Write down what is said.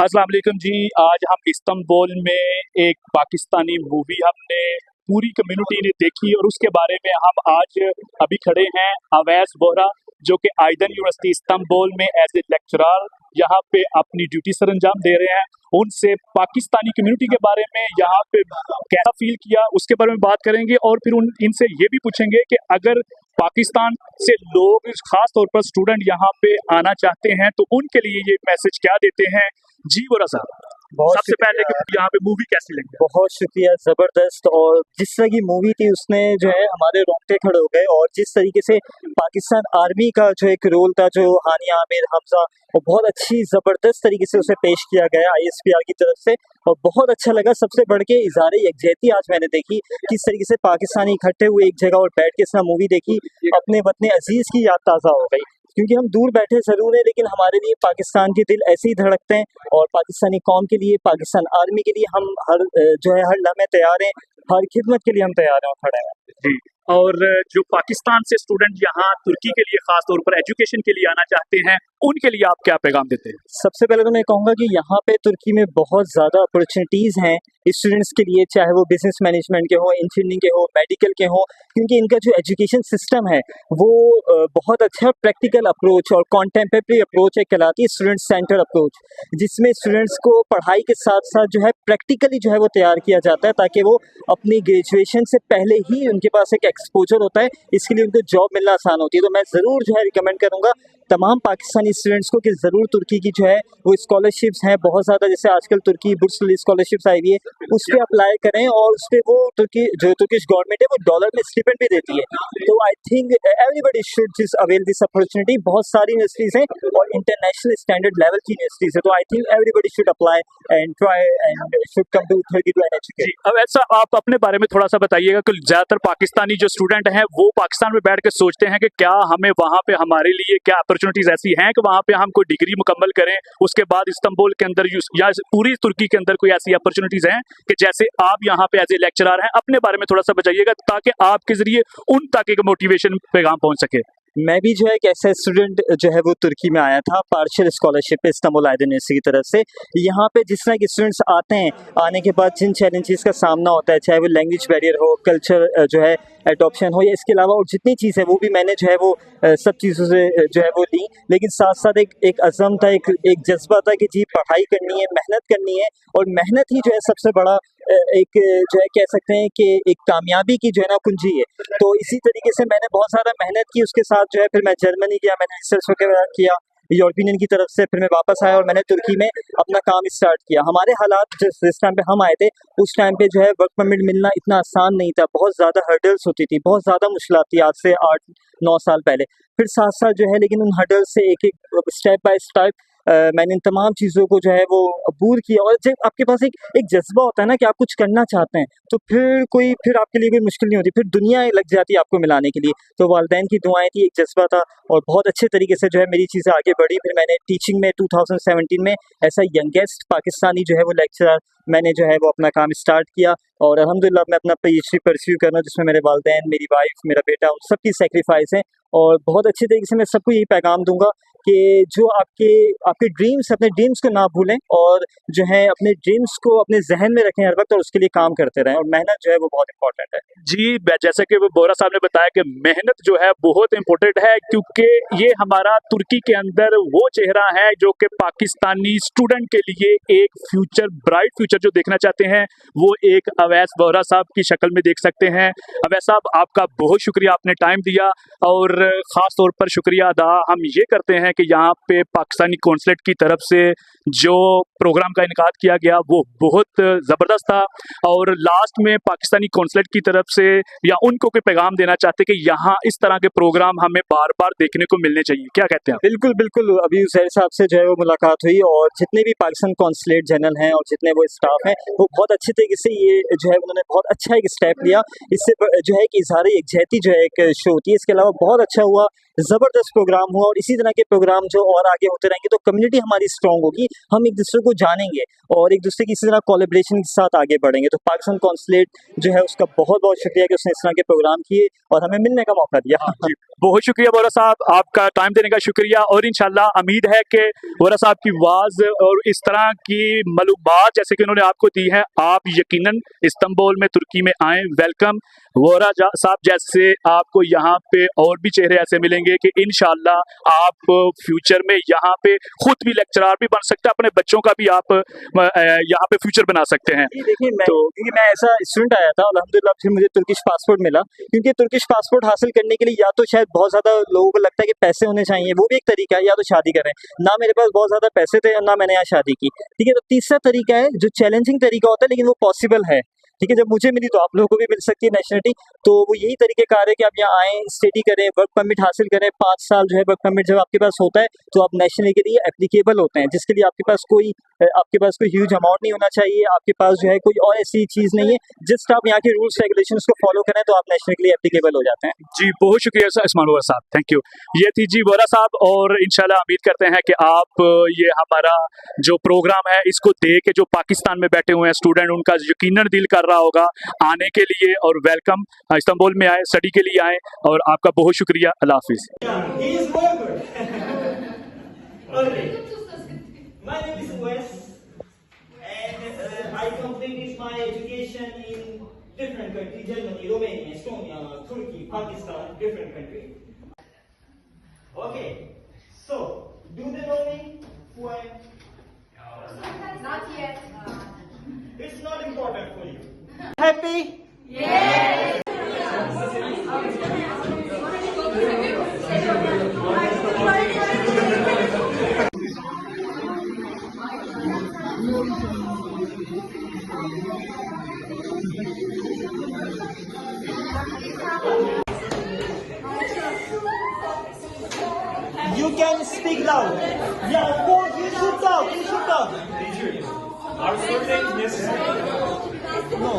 अस्सलाम वालेकुम जी। आज हम इस्तांबुल में एक पाकिस्तानी मूवी हमने पूरी कम्युनिटी ने देखी और उसके बारे में हम आज अभी खड़े हैं अवैस बोहरा जो कि आइदन यूनिवर्सिटी इस्तांबुल में एज ए लेक्चरर यहाँ पे अपनी ड्यूटी सर अंजाम दे रहे हैं। उनसे पाकिस्तानी कम्युनिटी के बारे में यहाँ पे कैसा फील किया उसके बारे में बात करेंगे और फिर इनसे ये भी पूछेंगे कि अगर पाकिस्तान से लोग खास तौर पर स्टूडेंट यहाँ पे आना चाहते हैं तो उनके लिए ये मैसेज क्या देते हैं। जी बोरा साहब, सबसे पहले कि यहाँ पे मूवी कैसी लगी? बहुत शुक्रिया, जबरदस्त। और जिस तरह की मूवी थी उसने जो है हमारे रोंगटे खड़े हो गए। और जिस तरीके से पाकिस्तान आर्मी का जो एक रोल था, जो हानिया आमिर हमजा, और बहुत अच्छी जबरदस्त तरीके से उसे पेश किया गया ISPR की तरफ से, और बहुत अच्छा लगा। सबसे बढ़ के इज़हार यकजहती आज मैंने देखी, किस तरीके से पाकिस्तानी इकट्ठे हुए एक जगह और बैठ के इस मूवी देखी, अपने वतन अजीज की याद ताज़ा हो गई। क्योंकि हम दूर बैठे जरूर है, लेकिन हमारे लिए पाकिस्तान के दिल ऐसे ही धड़कते हैं, और पाकिस्तानी कौम के लिए, पाकिस्तान आर्मी के लिए हम हर लम्हे तैयार हैं, हर खिदमत के लिए हम तैयार हैं और खड़े हैं। जी, और जो पाकिस्तान से स्टूडेंट यहाँ तुर्की के लिए खास तौर पर एजुकेशन के लिए आना चाहते हैं उनके लिए आप क्या पैगाम देते हैं? सबसे पहले तो मैं कहूँगा कि यहाँ पे तुर्की में बहुत ज़्यादा अपॉर्चुनिटीज़ हैं स्टूडेंट्स के लिए, चाहे वो बिजनेस मैनेजमेंट के हो, इंजीनियरिंग के हो, मेडिकल के हो। क्योंकि इनका जो एजुकेशन सिस्टम है वो बहुत अच्छा प्रैक्टिकल अप्रोच और कॉन्टेम्परेरी अप्रोच है, कहलाती है स्टूडेंट सेंटर अप्रोच, जिसमें स्टूडेंट्स को पढ़ाई के साथ साथ जो है प्रैक्टिकली जो है वो तैयार किया जाता है, ताकि वो अपनी ग्रेजुएशन से पहले ही उनके पास एक एक्सपोजर होता है, इसके लिए उनको जॉब मिलना आसान होती है। तो मैं ज़रूर जो है रिकमेंड करूँगा तमाम पाकिस्तानी स्टूडेंट्स को कि ज़रूर तुर्की की जो है वो स्कॉलरशिप्स हैं बहुत ज़्यादा, जैसे आजकल तुर्की बुर्स स्कॉलरशिप्स आई हुई है, उस पर अप्लाई करें। और उस पर वो तुर्किश गवर्नमेंट है वो डॉलर में स्टिपेंड भी देती है। तो I think everybody should just avail this opportunity. बहुत सारी यूनिवर्सिटीज़ हैं और इंटरनेशनल स्टैंडर्ड लेवल की यूनिवर्सिटीज़ है, तो I think everybody should apply and try and should come to Turkey to educate. अब ऐसा आप अपने बारे में थोड़ा सा बताइएगा कि ज़्यादातर पाकिस्तानी जो स्टूडेंट हैं वो पाकिस्तान में बैठ के सोचते हैं कि क्या हमें वहाँ पे हमारे लिए क्या अपॉर्चुनिटीज ऐसी हैं कि वहाँ पे हम कोई डिग्री मुकम्मल करें, उसके बाद इस्तांबुल के अंदर या पूरी तुर्की के अंदर कोई ऐसी अपॉर्चुनिटीज हैं कि जैसे आप यहाँ पे एज ए लेक्चरर हैं, अपने बारे में थोड़ा सा बताइएगा ताकि आपके जरिए उन तक एक मोटिवेशन पैगाम पहुँच सके। मैं भी जो है एक ऐसा स्टूडेंट जो है वो तुर्की में आया था पार्शियल स्कॉलरशिप पे इस्तांबुल आइदन यूनिवर्सिटी की तरफ से। यहाँ पे जिस तरह के स्टूडेंट्स आते हैं, आने के बाद जिन चैलेंजेस का सामना होता है, चाहे वो लैंग्वेज बैरियर हो, कल्चर जो है एडॉप्शन हो, या इसके अलावा और जितनी चीज़ है वो भी मैंने जो है वो सब चीज़ों से जो है वो ली। लेकिन साथ साथ एक अज़म था, एक जज्बा था कि जी पढ़ाई करनी है, मेहनत करनी है, और मेहनत ही जो है सबसे बड़ा एक जो है कह सकते हैं कि एक कामयाबी की जो है ना कुंजी है। तो इसी तरीके से मैंने बहुत ज़्यादा मेहनत की, उसके साथ जो है फिर मैं जर्मनी गया, मैंने रिसर्च वगैरह किया यूरोपियन की तरफ से, फिर मैं वापस आया और मैंने तुर्की में अपना काम स्टार्ट किया। हमारे हालात जिस टाइम पे हम आए थे उस टाइम पे जो है वर्क परमिट मिलना इतना आसान नहीं था, बहुत ज़्यादा हर्डल्स होती थी, बहुत ज़्यादा मुश्किलात थी आज से 8-9 साल पहले। फिर साथ साथ जो है लेकिन उन हर्डल्स से एक स्टेप बाय स्टेप मैंने इन तमाम चीज़ों को जो है वो अबूर किया। और जब आपके पास एक जज्बा होता है ना कि आप कुछ करना चाहते हैं, तो फिर आपके लिए कोई मुश्किल नहीं होती, फिर दुनिया लग जाती है आपको मिलाने के लिए। तो वालिदैन की दुआएं थी, एक जज्बा था, और बहुत अच्छे तरीके से जो है मेरी चीज़ें आगे बढ़ी। फिर मैंने टीचिंग में 2017 में ऐसा यंगेस्ट पाकिस्तानी जो है वो लेक्चरर मैंने जो है वो अपना काम स्टार्ट किया, और अल्हम्दुलिल्लाह मैं अपना PhD परस्यू कर रहा हूँ, जिसमें मेरे वालिदैन, मेरी वाइफ, मेरा बेटा, उन सबकी सेक्रीफाइस है। और बहुत अच्छे तरीके से मैं सबको यही पैगाम दूंगा कि जो आपके ड्रीम्स, अपने ड्रीम्स को ना भूलें, और जो है अपने ड्रीम्स को अपने जहन में रखें हर वक्त, और उसके लिए काम करते रहें, और मेहनत जो है वो बहुत इंपॉर्टेंट है। जी, जैसे कि बोरा साहब ने बताया कि मेहनत जो है बहुत इंपॉर्टेंट है, क्योंकि ये हमारा तुर्की के अंदर वो चेहरा है जो कि पाकिस्तानी स्टूडेंट के लिए एक फ्यूचर, ब्राइट फ्यूचर जो देखना चाहते हैं वो एक अवैस बोरा साहब की शक्ल में देख सकते हैं। अवैस साहब, आपका बहुत शुक्रिया, आपने टाइम दिया, और ख़ास तौर पर शुक्रिया अदा हम ये करते हैं कि यहाँ पे पाकिस्तानी कौंसलेट की तरफ से जो प्रोग्राम का इनकाद किया गया वो बहुत ज़बरदस्त था। और लास्ट में पाकिस्तानी कौंसलेट की तरफ से या उनको कोई पैगाम देना चाहते कि यहाँ इस तरह के प्रोग्राम हमें बार बार देखने को मिलने चाहिए, क्या कहते हैं? बिल्कुल बिल्कुल, अभी ज़ैर साहब से जो है वो मुलाकात हुई, और जितने भी पाकिस्तान कौंसलेट जनरल हैं और जितने वो स्टाफ हैं, वो बहुत अच्छे तरीके से ये जो है उन्होंने बहुत अच्छा एक स्टेप लिया। इससे जो है कि इज़हार यकजहती जो है एक शो होती है, इसके अलावा बहुत अच्छा हुआ, ज़बरदस्त प्रोग्राम हुआ, और इसी तरह के प्रोग्राम प्रोग्राम जो और आगे होते रहेंगे तो कम्युनिटी हमारी स्ट्रांग होगी, हम एक दूसरे को जानेंगे और एक दूसरे की इसी तरह कोलैबोरेशन के साथ आगे बढ़ेंगे। तो पाकिस्तान कॉन्सुलेट जो है उसका बहुत बहुत शुक्रिया कि उसने इस तरह के प्रोग्राम किए और हमें मिलने का मौका दिया। जी, बहुत शुक्रिया वोरा साहब, आपका टाइम देने का शुक्रिया। और इंशाल्लाह उम्मीद है कि वोरा साहब की वाज और इस तरह की मालूमात जैसे कि उन्होंने आपको दी है, आप यकीनन इस्तांबुल में तुर्की में आए। वेलकम। वोरा साहब जैसे आपको यहाँ पे और भी चेहरे ऐसे मिलेंगे कि इंशाल्लाह आप फ्यूचर में यहाँ पे खुद भी लेक्चरर भी बन सकते हैं, अपने बच्चों का भी आप यहाँ पे फ्यूचर बना सकते हैं। देखिए क्योंकि मैं ऐसा स्टूडेंट आया था, अल्हम्दुलिल्लाह फिर मुझे तुर्किश पासपोर्ट मिला, क्योंकि तुर्किश पासपोर्ट हासिल करने के लिए या तो शायद बहुत ज़्यादा लोगों को लगता है कि पैसे होने चाहिए, वो भी एक तरीका है, या तो शादी करें। ना मेरे पास बहुत ज़्यादा पैसे थे और ना मैंने यहाँ शादी की, ठीक है। तो तीसरा तरीका है जो चैलेंजिंग तरीका होता है लेकिन वो पॉसिबल है, ठीक है। जब मुझे मिली तो आप लोगों को भी मिल सकती है नेशनलिटी। तो वो यही तरीक़ेकार है कि आप यहाँ आएँ, स्टडी करें, वर्क परमिट हासिल करें। 5 साल जो है वर्क परमिट जब आपके पास होता है तो आप नेशनल के लिए एप्लीकेबल होते हैं, जिसके लिए आपके पास कोई ह्यूज अमाउंट नहीं होना चाहिए, आपके पास जो है कोई और ऐसी चीज़ नहीं है। जस्ट आप यहाँ के रूल्स रेगुलेशंस को फॉलो करें तो आप नेशनल के लिए एप्लीकेबल हो जाते हैं। जी, बहुत शुक्रिया उस्मान वोरा साहब, थैंक यू। ये थी जी वोरा साहब, और इंशाल्लाह उम्मीद करते हैं कि आप ये हमारा जो प्रोग्राम है इसको देख के जो पाकिस्तान में बैठे हुए हैं स्टूडेंट, उनका यकीनन दिल कर रहा होगा आने के लिए। और वेलकम, इस्तांबुल में आए, स्टडी के लिए आए, और आपका बहुत शुक्रिया। अल्लाह हाफिज। My name is Wes, and I completed my education in different countries: Germany, Romania, Estonia, Turkey, Pakistan, different countries. Okay, so do they know me? Who I am? Not yet. It's not important for you. Happy? You can speak loud. Yeah, of course, you should talk. You should talk. Are surveys necessary? No.